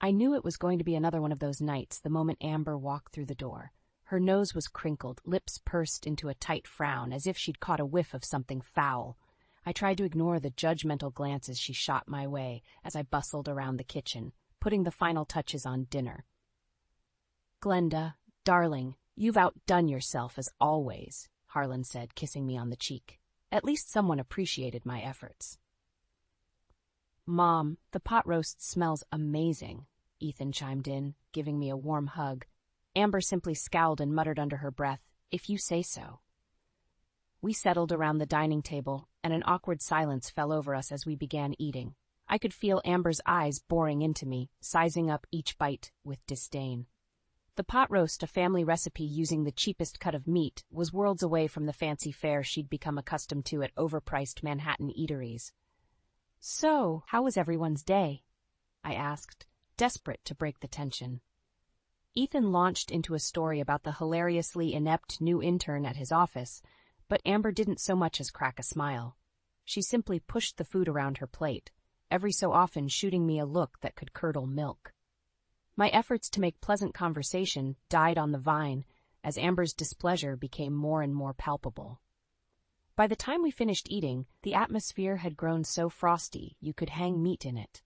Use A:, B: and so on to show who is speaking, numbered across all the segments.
A: I knew it was going to be another one of those nights the moment Amber walked through the door. Her nose was crinkled, lips pursed into a tight frown, as if she'd caught a whiff of something foul. I tried to ignore the judgmental glances she shot my way as I bustled around the kitchen, putting the final touches on dinner. "Glenda, darling, you've outdone yourself as always," Harlan said, kissing me on the cheek. At least someone appreciated my efforts. "Mom, the pot roast smells amazing," Ethan chimed in, giving me a warm hug. Amber simply scowled and muttered under her breath, "If you say so." We settled around the dining table, and an awkward silence fell over us as we began eating. I could feel Amber's eyes boring into me, sizing up each bite with disdain. The pot roast, a family recipe using the cheapest cut of meat, was worlds away from the fancy fare she'd become accustomed to at overpriced Manhattan eateries. "So, how was everyone's day?" I asked, desperate to break the tension. Ethan launched into a story about the hilariously inept new intern at his office, but Amber didn't so much as crack a smile. She simply pushed the food around her plate, every so often shooting me a look that could curdle milk. My efforts to make pleasant conversation died on the vine as Amber's displeasure became more and more palpable. By the time we finished eating, the atmosphere had grown so frosty you could hang meat in it.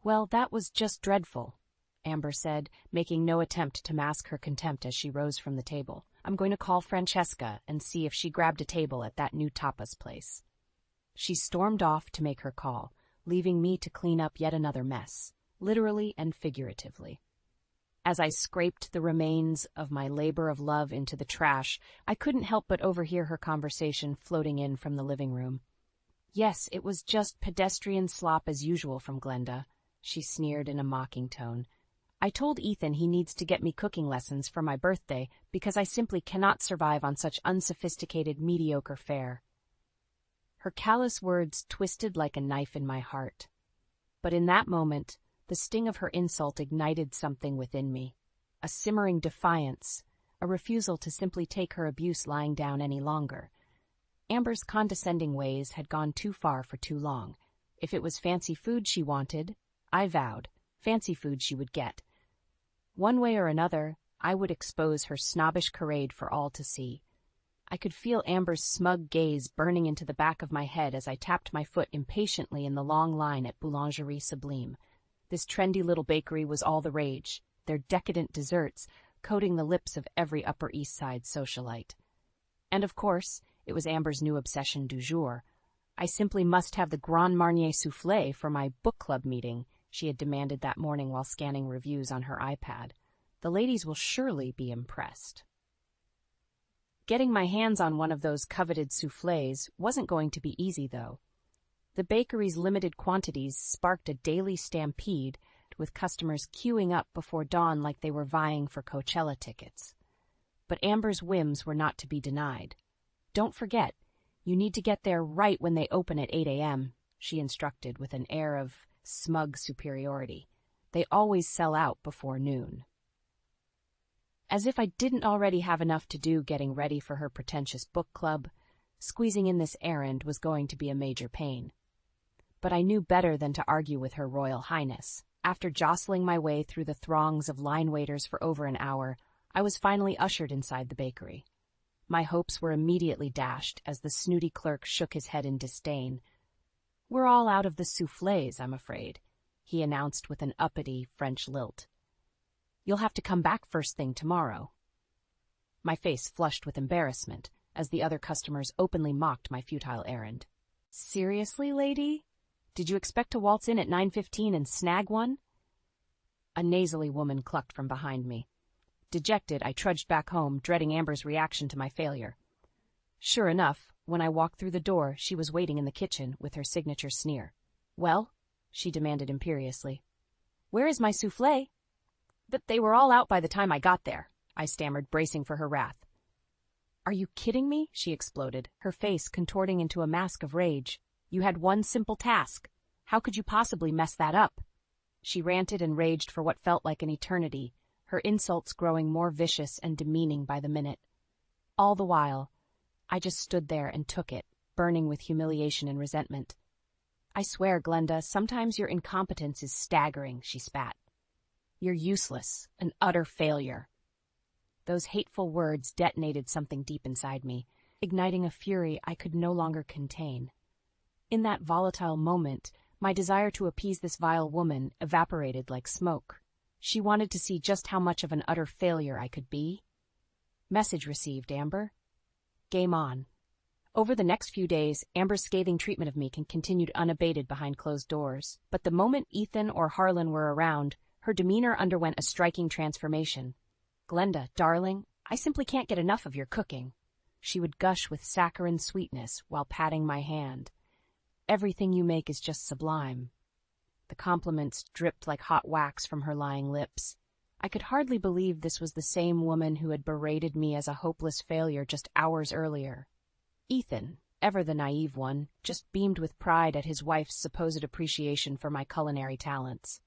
A: "Well, that was just dreadful," Amber said, making no attempt to mask her contempt as she rose from the table. "I'm going to call Francesca and see if she grabbed a table at that new tapas place." She stormed off to make her call, leaving me to clean up yet another mess, literally and figuratively. As I scraped the remains of my labor of love into the trash, I couldn't help but overhear her conversation floating in from the living room. "Yes, it was just pedestrian slop as usual from Glenda," she sneered in a mocking tone. "I told Ethan he needs to get me cooking lessons for my birthday because I simply cannot survive on such unsophisticated, mediocre fare." Her callous words twisted like a knife in my heart. But in that moment, the sting of her insult ignited something within me, a simmering defiance, a refusal to simply take her abuse lying down any longer. Amber's condescending ways had gone too far for too long. If it was fancy food she wanted, I vowed, fancy food she would get. One way or another, I would expose her snobbish charade for all to see. I could feel Amber's smug gaze burning into the back of my head as I tapped my foot impatiently in the long line at Boulangerie Sublime. This trendy little bakery was all the rage, their decadent desserts coating the lips of every Upper East Side socialite. And of course, it was Amber's new obsession du jour. I simply must have the Grand Marnier soufflé for my book club meeting, she had demanded that morning while scanning reviews on her iPad. The ladies will surely be impressed. Getting my hands on one of those coveted soufflés wasn't going to be easy, though. The bakery's limited quantities sparked a daily stampede, with customers queuing up before dawn like they were vying for Coachella tickets. But Amber's whims were not to be denied. "Don't forget, you need to get there right when they open at 8 a.m., she instructed with an air of smug superiority. "They always sell out before noon." As if I didn't already have enough to do getting ready for her pretentious book club, squeezing in this errand was going to be a major pain. But I knew better than to argue with Her Royal Highness. After jostling my way through the throngs of line waiters for over an hour, I was finally ushered inside the bakery. My hopes were immediately dashed as the snooty clerk shook his head in disdain. "We're all out of the soufflés, I'm afraid," he announced with an uppity French lilt. "You'll have to come back first thing tomorrow." My face flushed with embarrassment as the other customers openly mocked my futile errand. "Seriously, lady? Did you expect to waltz in at 9:15 and snag one?" A nasally woman clucked from behind me. Dejected, I trudged back home, dreading Amber's reaction to my failure. Sure enough, when I walked through the door, she was waiting in the kitchen with her signature sneer. "Well?" she demanded imperiously. "Where is my soufflé?" "But they were all out by the time I got there," I stammered, bracing for her wrath. "Are you kidding me?" she exploded, her face contorting into a mask of rage. "You had one simple task. How could you possibly mess that up?" She ranted and raged for what felt like an eternity, her insults growing more vicious and demeaning by the minute. All the while, I just stood there and took it, burning with humiliation and resentment. "I swear, Glenda, sometimes your incompetence is staggering," she spat. You're useless, an utter failure. Those hateful words detonated something deep inside me, igniting a fury I could no longer contain. In that volatile moment, my desire to appease this vile woman evaporated like smoke. She wanted to see just how much of an utter failure I could be. Message received, Amber. Game on. Over the next few days, Amber's scathing treatment of me continued unabated behind closed doors. But the moment Ethan or Harlan were around, her demeanor underwent a striking transformation. Glenda, darling, I simply can't get enough of your cooking. She would gush with saccharine sweetness while patting my hand. Everything you make is just sublime. The compliments dripped like hot wax from her lying lips. I could hardly believe this was the same woman who had berated me as a hopeless failure just hours earlier. Ethan, ever the naive one, just beamed with pride at his wife's supposed appreciation for my culinary talents.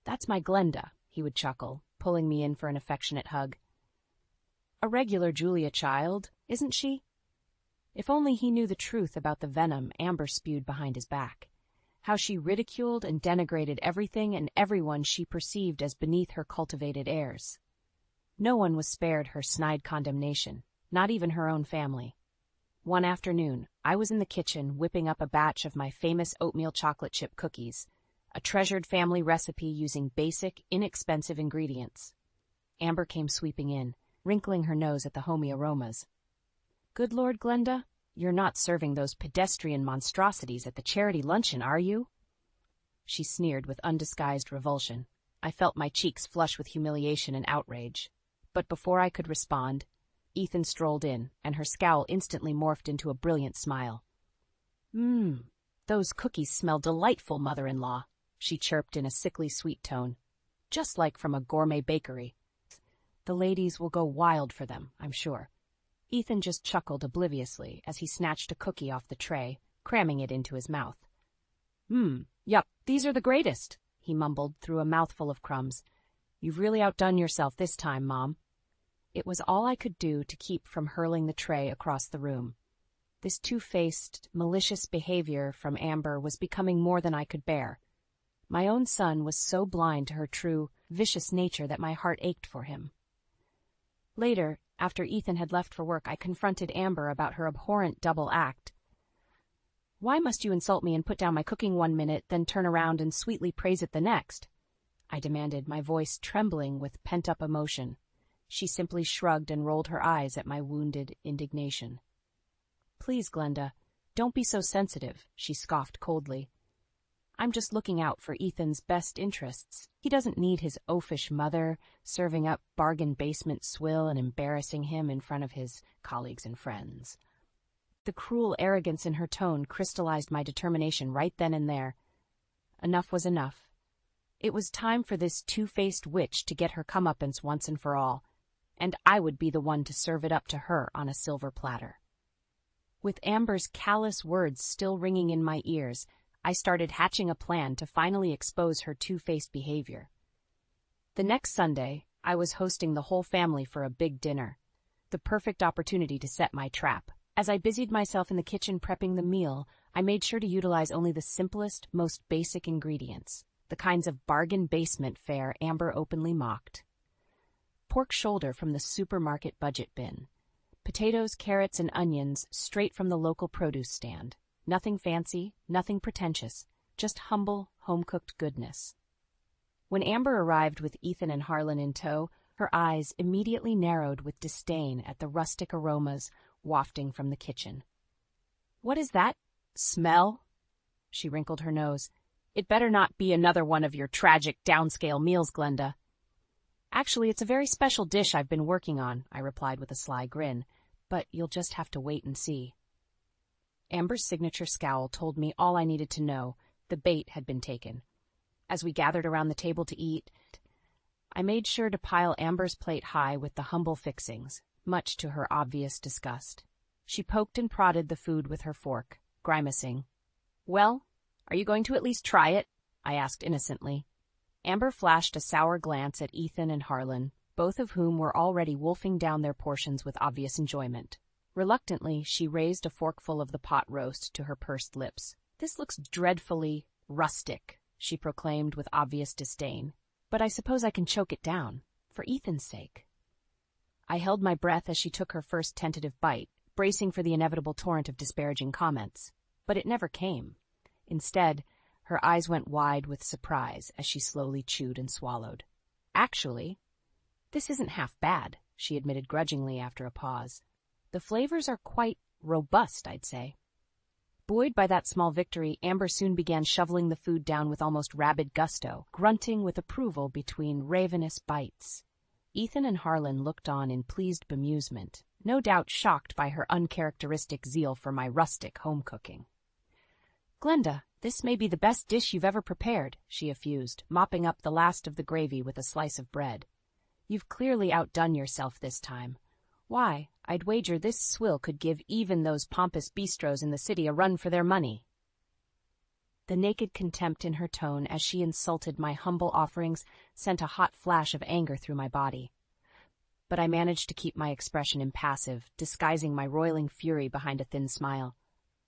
A: That's my Glenda, he would chuckle, pulling me in for an affectionate hug. A regular Julia child, isn't she? If only he knew the truth about the venom Amber spewed behind his back. How she ridiculed and denigrated everything and everyone she perceived as beneath her cultivated airs. No one was spared her snide condemnation, not even her own family. One afternoon, I was in the kitchen whipping up a batch of my famous oatmeal chocolate chip cookies, a treasured family recipe using basic, inexpensive ingredients. Amber came sweeping in, wrinkling her nose at the homey aromas. Good Lord, Glenda, you're not serving those pedestrian monstrosities at the charity luncheon, are you? She sneered with undisguised revulsion. I felt my cheeks flush with humiliation and outrage. But before I could respond, Ethan strolled in, and her scowl instantly morphed into a brilliant smile. Those cookies smell delightful, mother-in-law, she chirped in a sickly sweet tone. Just like from a gourmet bakery. The ladies will go wild for them, I'm sure. Ethan just chuckled obliviously as he snatched a cookie off the tray, cramming it into his mouth. Yup, these are the greatest, he mumbled through a mouthful of crumbs. You've really outdone yourself this time, Mom. It was all I could do to keep from hurling the tray across the room. This two-faced, malicious behavior from Amber was becoming more than I could bear. My own son was so blind to her true, vicious nature that my heart ached for him. Later, after Ethan had left for work, I confronted Amber about her abhorrent double act. Why must you insult me and put down my cooking 1 minute, then turn around and sweetly praise it the next? I demanded, my voice trembling with pent-up emotion. She simply shrugged and rolled her eyes at my wounded indignation. Please, Glenda, don't be so sensitive, she scoffed coldly. I'm just looking out for Ethan's best interests. He doesn't need his oafish mother serving up bargain basement swill and embarrassing him in front of his colleagues and friends. The cruel arrogance in her tone crystallized my determination right then and there. Enough was enough. It was time for this two-faced witch to get her comeuppance once and for all, and I would be the one to serve it up to her on a silver platter. With Amber's callous words still ringing in my ears, I started hatching a plan to finally expose her two-faced behavior. The next Sunday, I was hosting the whole family for a big dinner, the perfect opportunity to set my trap. As I busied myself in the kitchen prepping the meal, I made sure to utilize only the simplest, most basic ingredients, the kinds of bargain basement fare Amber openly mocked. Pork shoulder from the supermarket budget bin, potatoes, carrots, and onions straight from the local produce stand. Nothing fancy, nothing pretentious, just humble, home-cooked goodness. When Amber arrived with Ethan and Harlan in tow, her eyes immediately narrowed with disdain at the rustic aromas wafting from the kitchen. What is that smell? She wrinkled her nose. It better not be another one of your tragic downscale meals, Glenda. Actually, it's a very special dish I've been working on, I replied with a sly grin, but you'll just have to wait and see. Amber's signature scowl told me all I needed to know. The bait had been taken. As we gathered around the table to eat, I made sure to pile Amber's plate high with the humble fixings, much to her obvious disgust. She poked and prodded the food with her fork, grimacing. Well, are you going to at least try it? I asked innocently. Amber flashed a sour glance at Ethan and Harlan, both of whom were already wolfing down their portions with obvious enjoyment. Reluctantly, she raised a forkful of the pot roast to her pursed lips. This looks dreadfully rustic, she proclaimed with obvious disdain. but I suppose I can choke it down, for Ethan's sake. I held my breath as she took her first tentative bite, bracing for the inevitable torrent of disparaging comments. But it never came. Instead, her eyes went wide with surprise as she slowly chewed and swallowed. Actually, this isn't half bad, she admitted grudgingly after a pause. The flavors are quite robust, I'd say. Buoyed by that small victory, Amber soon began shoveling the food down with almost rabid gusto, grunting with approval between ravenous bites. Ethan and Harlan looked on in pleased bemusement, no doubt shocked by her uncharacteristic zeal for my rustic home cooking. "Glenda, this may be the best dish you've ever prepared," she effused, mopping up the last of the gravy with a slice of bread. "You've clearly outdone yourself this time. Why, I'd wager this swill could give even those pompous bistros in the city a run for their money." The naked contempt in her tone as she insulted my humble offerings sent a hot flash of anger through my body. But I managed to keep my expression impassive, disguising my roiling fury behind a thin smile.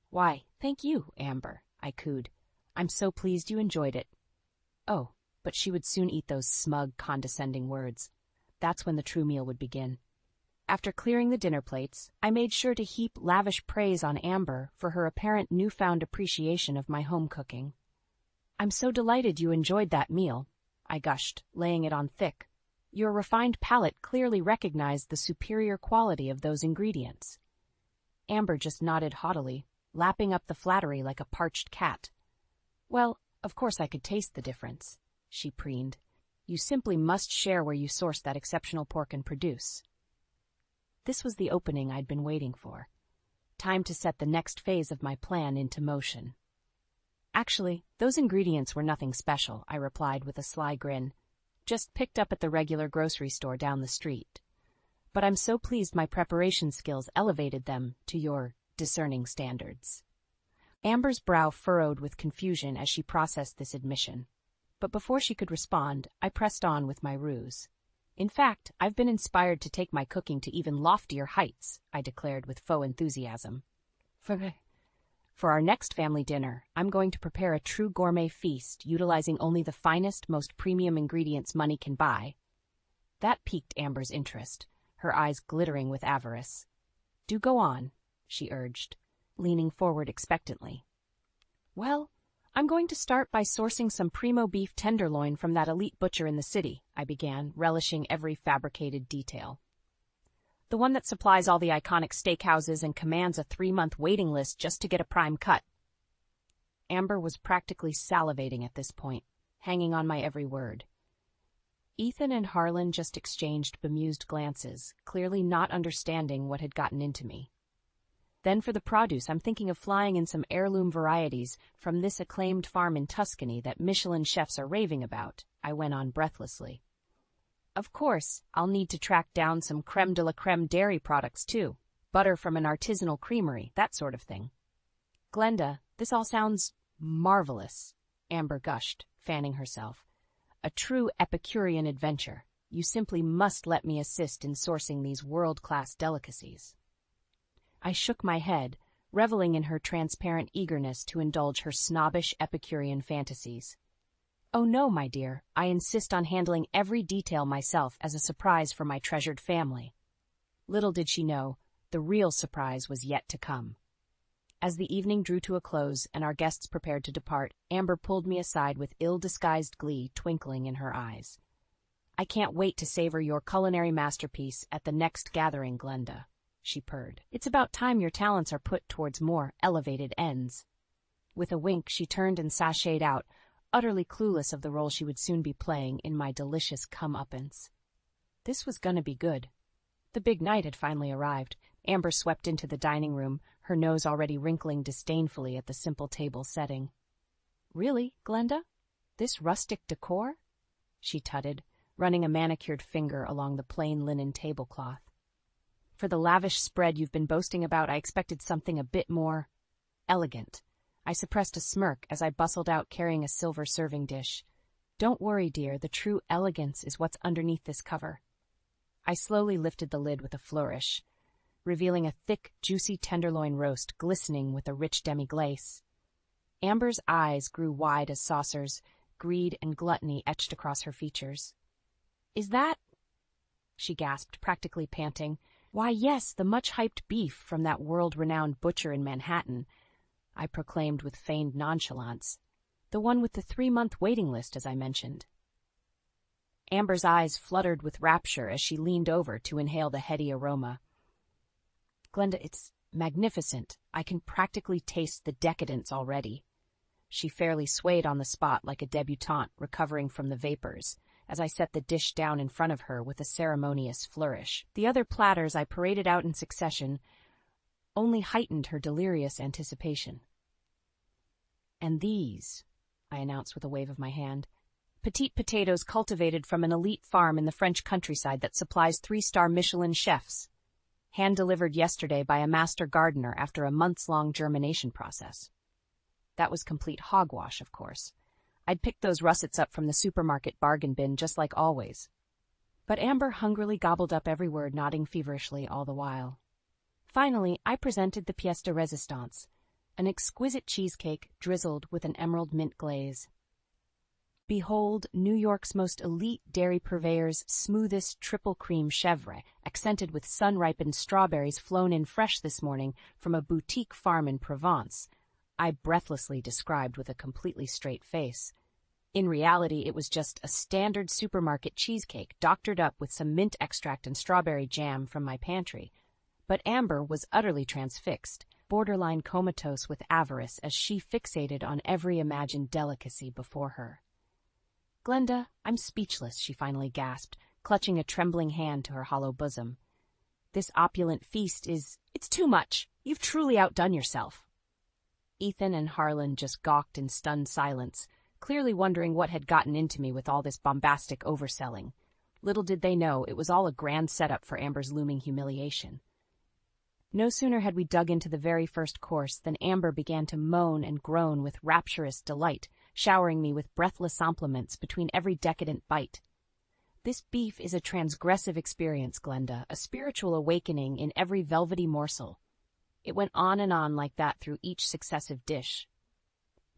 A: "Why, thank you, Amber," I cooed. "I'm so pleased you enjoyed it." Oh, but she would soon eat those smug, condescending words. That's when the true meal would begin. After clearing the dinner plates, I made sure to heap lavish praise on Amber for her apparent newfound appreciation of my home cooking. "I'm so delighted you enjoyed that meal," I gushed, laying it on thick. "Your refined palate clearly recognized the superior quality of those ingredients." Amber just nodded haughtily, lapping up the flattery like a parched cat. "Well, of course I could taste the difference," she preened. "You simply must share where you source that exceptional pork and produce." This was the opening I'd been waiting for. Time to set the next phase of my plan into motion. "Actually, those ingredients were nothing special," I replied with a sly grin. "Just picked up at the regular grocery store down the street. But I'm so pleased my preparation skills elevated them to your discerning standards." Amber's brow furrowed with confusion as she processed this admission. But before she could respond, I pressed on with my ruse. "In fact, I've been inspired to take my cooking to even loftier heights," I declared with faux enthusiasm. For our next family dinner, I'm going to prepare a true gourmet feast utilizing only the finest, most premium ingredients money can buy." That piqued Amber's interest, her eyes glittering with avarice. "Do go on," she urged, leaning forward expectantly. "Well, I'm going to start by sourcing some primo beef tenderloin from that elite butcher in the city," I began, relishing every fabricated detail. "The one that supplies all the iconic steakhouses and commands a 3-month waiting list just to get a prime cut." Amber was practically salivating at this point, hanging on my every word. Ethan and Harlan just exchanged bemused glances, clearly not understanding what had gotten into me. Then for the produce, I'm thinking of flying in some heirloom varieties from this acclaimed farm in Tuscany that Michelin chefs are raving about," I went on breathlessly. "Of course, I'll need to track down some creme de la creme dairy products too, butter from an artisanal creamery, that sort of thing." "Glenda, this all sounds marvelous," Amber gushed, fanning herself. "A true Epicurean adventure. You simply must let me assist in sourcing these world-class delicacies." I shook my head, reveling in her transparent eagerness to indulge her snobbish Epicurean fantasies. "Oh no, my dear, I insist on handling every detail myself as a surprise for my treasured family." Little did she know, the real surprise was yet to come. As the evening drew to a close and our guests prepared to depart, Amber pulled me aside with ill-disguised glee twinkling in her eyes. "I can't wait to savor your culinary masterpiece at the next gathering, Glenda," she purred. "It's about time your talents are put towards more elevated ends." With a wink, she turned and sashayed out, utterly clueless of the role she would soon be playing in my delicious come-uppance. This was gonna be good. The big night had finally arrived. Amber swept into the dining room, her nose already wrinkling disdainfully at the simple table setting. "Really, Glenda? This rustic decor?" she tutted, running a manicured finger along the plain linen tablecloth. "For the lavish spread you've been boasting about, I expected something a bit more elegant." I suppressed a smirk as I bustled out carrying a silver serving dish. "Don't worry, dear, the true elegance is what's underneath this cover." I slowly lifted the lid with a flourish, revealing a thick, juicy tenderloin roast glistening with a rich demi-glace. Amber's eyes grew wide as saucers, greed and gluttony etched across her features. "Is that—" she gasped, practically panting. "Why, yes, the much-hyped beef from that world-renowned butcher in Manhattan," I proclaimed with feigned nonchalance. "The one with the 3-month waiting list, as I mentioned." Amber's eyes fluttered with rapture as she leaned over to inhale the heady aroma. "Glenda, it's magnificent. I can practically taste the decadence already." She fairly swayed on the spot like a debutante recovering from the vapors, as I set the dish down in front of her with a ceremonious flourish. The other platters I paraded out in succession only heightened her delirious anticipation. "And these," I announced with a wave of my hand, "petite potatoes cultivated from an elite farm in the French countryside that supplies 3-star Michelin chefs. Hand-delivered yesterday by a master gardener after a months-long germination process." That was complete hogwash, of course. I'd picked those russets up from the supermarket bargain bin just like always. But Amber hungrily gobbled up every word, nodding feverishly all the while. Finally, I presented the pièce de résistance, an exquisite cheesecake drizzled with an emerald mint glaze. Behold, New York's most elite dairy purveyor's smoothest triple cream chèvre, accented with sun-ripened strawberries flown in fresh this morning from a boutique farm in Provence, I breathlessly described with a completely straight face. In reality, it was just a standard supermarket cheesecake doctored up with some mint extract and strawberry jam from my pantry. But Amber was utterly transfixed, borderline comatose with avarice as she fixated on every imagined delicacy before her. "Glenda, I'm speechless," she finally gasped, clutching a trembling hand to her hollow bosom. "This opulent feast it's too much. You've truly outdone yourself." Ethan and Harlan just gawked in stunned silence, clearly wondering what had gotten into me with all this bombastic overselling. Little did they know it was all a grand setup for Amber's looming humiliation. No sooner had we dug into the very first course than Amber began to moan and groan with rapturous delight, showering me with breathless compliments between every decadent bite. "This beef is a transgressive experience, Glenda, a spiritual awakening in every velvety morsel." It went on and on like that through each successive dish.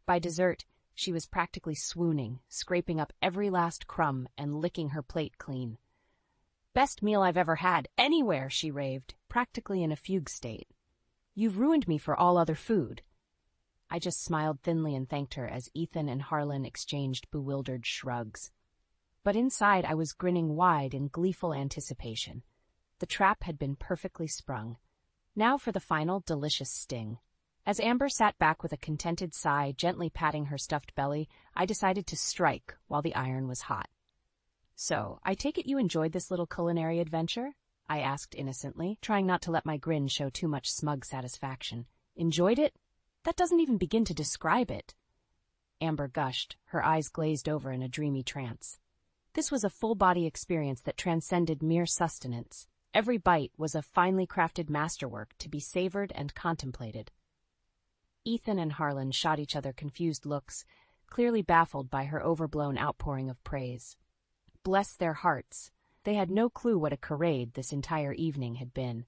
A: By dessert, she was practically swooning, scraping up every last crumb and licking her plate clean. "Best meal I've ever had, anywhere," she raved, practically in a fugue state. "You've ruined me for all other food." I just smiled thinly and thanked her as Ethan and Harlan exchanged bewildered shrugs. But inside I was grinning wide in gleeful anticipation. The trap had been perfectly sprung. Now for the final delicious sting. As Amber sat back with a contented sigh, gently patting her stuffed belly, I decided to strike while the iron was hot. "So, I take it you enjoyed this little culinary adventure?" I asked innocently, trying not to let my grin show too much smug satisfaction. "Enjoyed it? That doesn't even begin to describe it." Amber gushed, her eyes glazed over in a dreamy trance. This was a full-body experience that transcended mere sustenance. Every bite was a finely crafted masterwork to be savored and contemplated. Ethan and Harlan shot each other confused looks, clearly baffled by her overblown outpouring of praise. Bless their hearts, they had no clue what a charade this entire evening had been.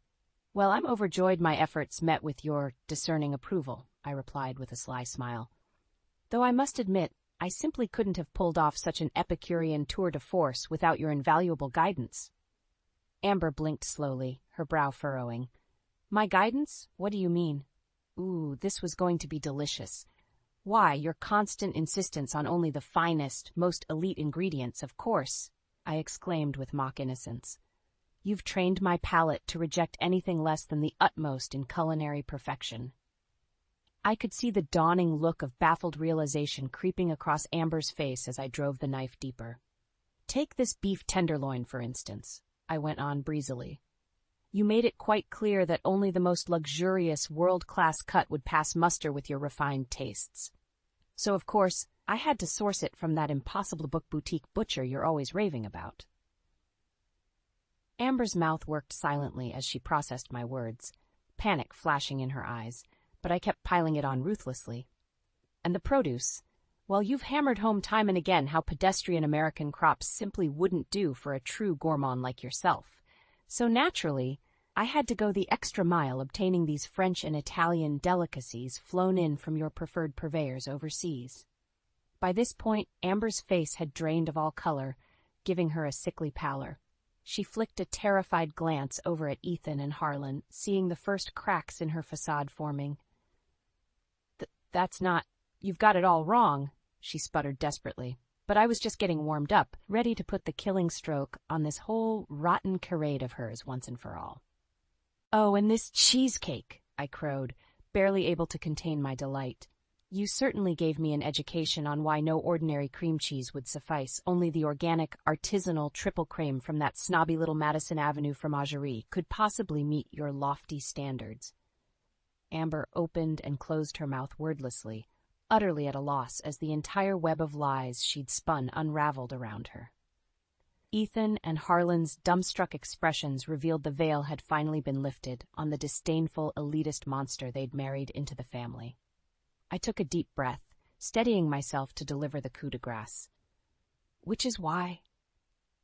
A: "Well, I'm overjoyed my efforts met with your discerning approval," I replied with a sly smile. "Though I must admit, I simply couldn't have pulled off such an Epicurean tour de force without your invaluable guidance." Amber blinked slowly, her brow furrowing. "My guidance? What do you mean?" Ooh, this was going to be delicious. "Why, your constant insistence on only the finest, most elite ingredients, of course," I exclaimed with mock innocence. "You've trained my palate to reject anything less than the utmost in culinary perfection." I could see the dawning look of baffled realization creeping across Amber's face as I drove the knife deeper. "Take this beef tenderloin, for instance," I went on breezily. "You made it quite clear that only the most luxurious, world-class cut would pass muster with your refined tastes. So, of course, I had to source it from that impossible-to-book boutique butcher you're always raving about." Amber's mouth worked silently as she processed my words, panic flashing in her eyes, but I kept piling it on ruthlessly. "And the produce? Well, you've hammered home time and again how pedestrian American crops simply wouldn't do for a true gourmand like yourself. So naturally, I had to go the extra mile obtaining these French and Italian delicacies flown in from your preferred purveyors overseas." By this point, Amber's face had drained of all color, giving her a sickly pallor. She flicked a terrified glance over at Ethan and Harlan, seeing the first cracks in her facade forming. That's not... You've got it all wrong, she sputtered desperately. But I was just getting warmed up, ready to put the killing stroke on this whole rotten charade of hers once and for all. Oh, and this cheesecake, I crowed, barely able to contain my delight. You certainly gave me an education on why no ordinary cream cheese would suffice. Only the organic, artisanal triple creme from that snobby little Madison Avenue fromagerie could possibly meet your lofty standards. Amber opened and closed her mouth wordlessly, utterly at a loss as the entire web of lies she'd spun unraveled around her. Ethan and Harlan's dumbstruck expressions revealed the veil had finally been lifted on the disdainful, elitist monster they'd married into the family. I took a deep breath, steadying myself to deliver the coup de grace. Which is why,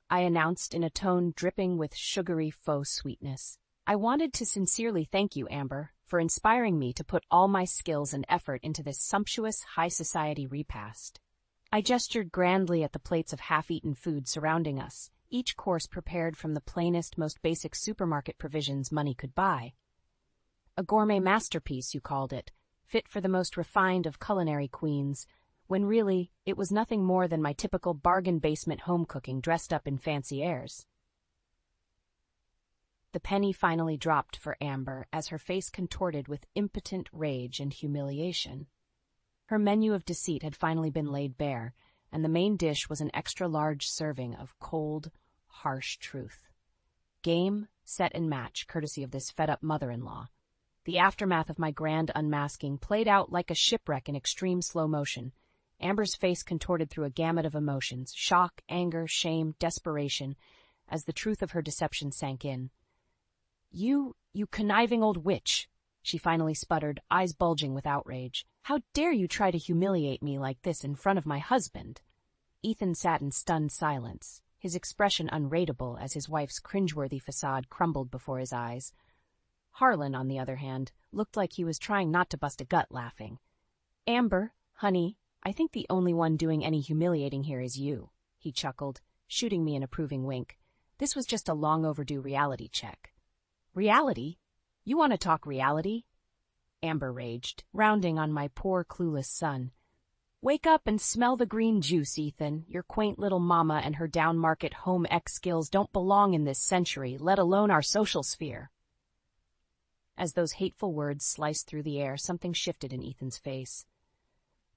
A: I announced in a tone dripping with sugary faux sweetness, I wanted to sincerely thank you, Amber, for inspiring me to put all my skills and effort into this sumptuous high society repast. I gestured grandly at the plates of half-eaten food surrounding us, each course prepared from the plainest, most basic supermarket provisions money could buy. A gourmet masterpiece, you called it, fit for the most refined of culinary queens, when really it was nothing more than my typical bargain basement home cooking dressed up in fancy airs. The penny finally dropped for Amber as her face contorted with impotent rage and humiliation. Her menu of deceit had finally been laid bare, and the main dish was an extra-large serving of cold, harsh truth. Game, set, and match, courtesy of this fed-up mother-in-law. The aftermath of my grand unmasking played out like a shipwreck in extreme slow motion. Amber's face contorted through a gamut of emotions, shock, anger, shame, desperation, as the truth of her deception sank in. You conniving old witch, she finally sputtered, eyes bulging with outrage. How dare you try to humiliate me like this in front of my husband? Ethan sat in stunned silence, his expression unreadable as his wife's cringeworthy facade crumbled before his eyes. Harlan, on the other hand, looked like he was trying not to bust a gut laughing. Amber, honey, I think the only one doing any humiliating here is you, he chuckled, shooting me an approving wink. This was just a long-overdue reality check. Reality? You want to talk reality? Amber raged, rounding on my poor clueless son. Wake up and smell the green juice, Ethan. Your quaint little mama and her down-market home ec skills don't belong in this century, let alone our social sphere. As those hateful words sliced through the air, something shifted in Ethan's face.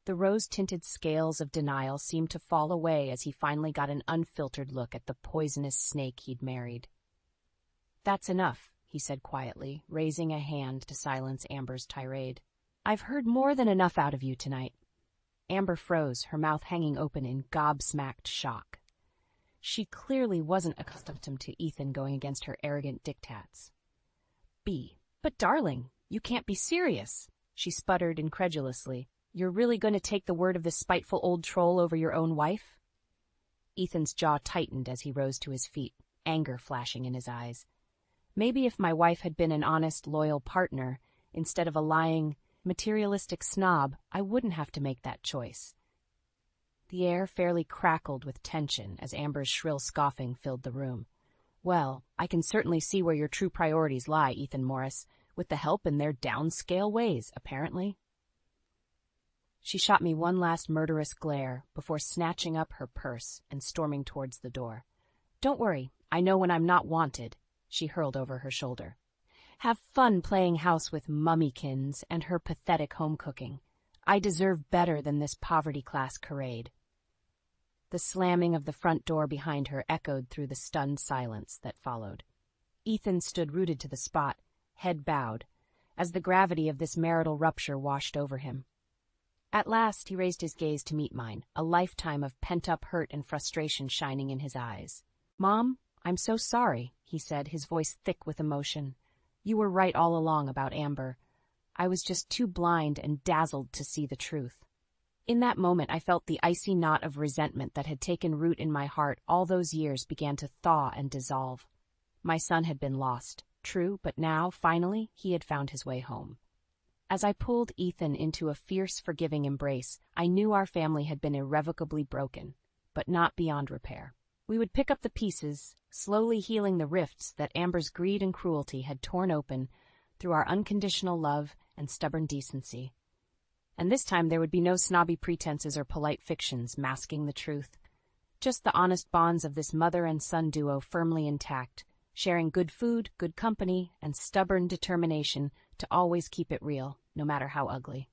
A: The rose-tinted scales of denial seemed to fall away as he finally got an unfiltered look at the poisonous snake he'd married. That's enough, he said quietly, raising a hand to silence Amber's tirade. I've heard more than enough out of you tonight. Amber froze, her mouth hanging open in gobsmacked shock. She clearly wasn't accustomed to Ethan going against her arrogant diktats. But darling, you can't be serious, she sputtered incredulously. You're really going to take the word of this spiteful old troll over your own wife? Ethan's jaw tightened as he rose to his feet, anger flashing in his eyes. Maybe if my wife had been an honest, loyal partner, instead of a lying, materialistic snob, I wouldn't have to make that choice. The air fairly crackled with tension as Amber's shrill scoffing filled the room. Well, I can certainly see where your true priorities lie, Ethan Morris, with the help in their downscale ways, apparently. She shot me one last murderous glare before snatching up her purse and storming towards the door. Don't worry, I know when I'm not wanted, she hurled over her shoulder. Have fun playing house with Mummykins and her pathetic home cooking. I deserve better than this poverty-class charade. The slamming of the front door behind her echoed through the stunned silence that followed. Ethan stood rooted to the spot, head bowed, as the gravity of this marital rupture washed over him. At last he raised his gaze to meet mine, a lifetime of pent-up hurt and frustration shining in his eyes. Mom, I'm so sorry, he said, his voice thick with emotion. You were right all along about Amber. I was just too blind and dazzled to see the truth. In that moment, I felt the icy knot of resentment that had taken root in my heart all those years began to thaw and dissolve. My son had been lost, true, but now, finally, he had found his way home. As I pulled Ethan into a fierce, forgiving embrace, I knew our family had been irrevocably broken, but not beyond repair. We would pick up the pieces, slowly healing the rifts that Amber's greed and cruelty had torn open through our unconditional love and stubborn decency. And this time there would be no snobby pretenses or polite fictions masking the truth. Just the honest bonds of this mother and son duo firmly intact, sharing good food, good company, and stubborn determination to always keep it real, no matter how ugly.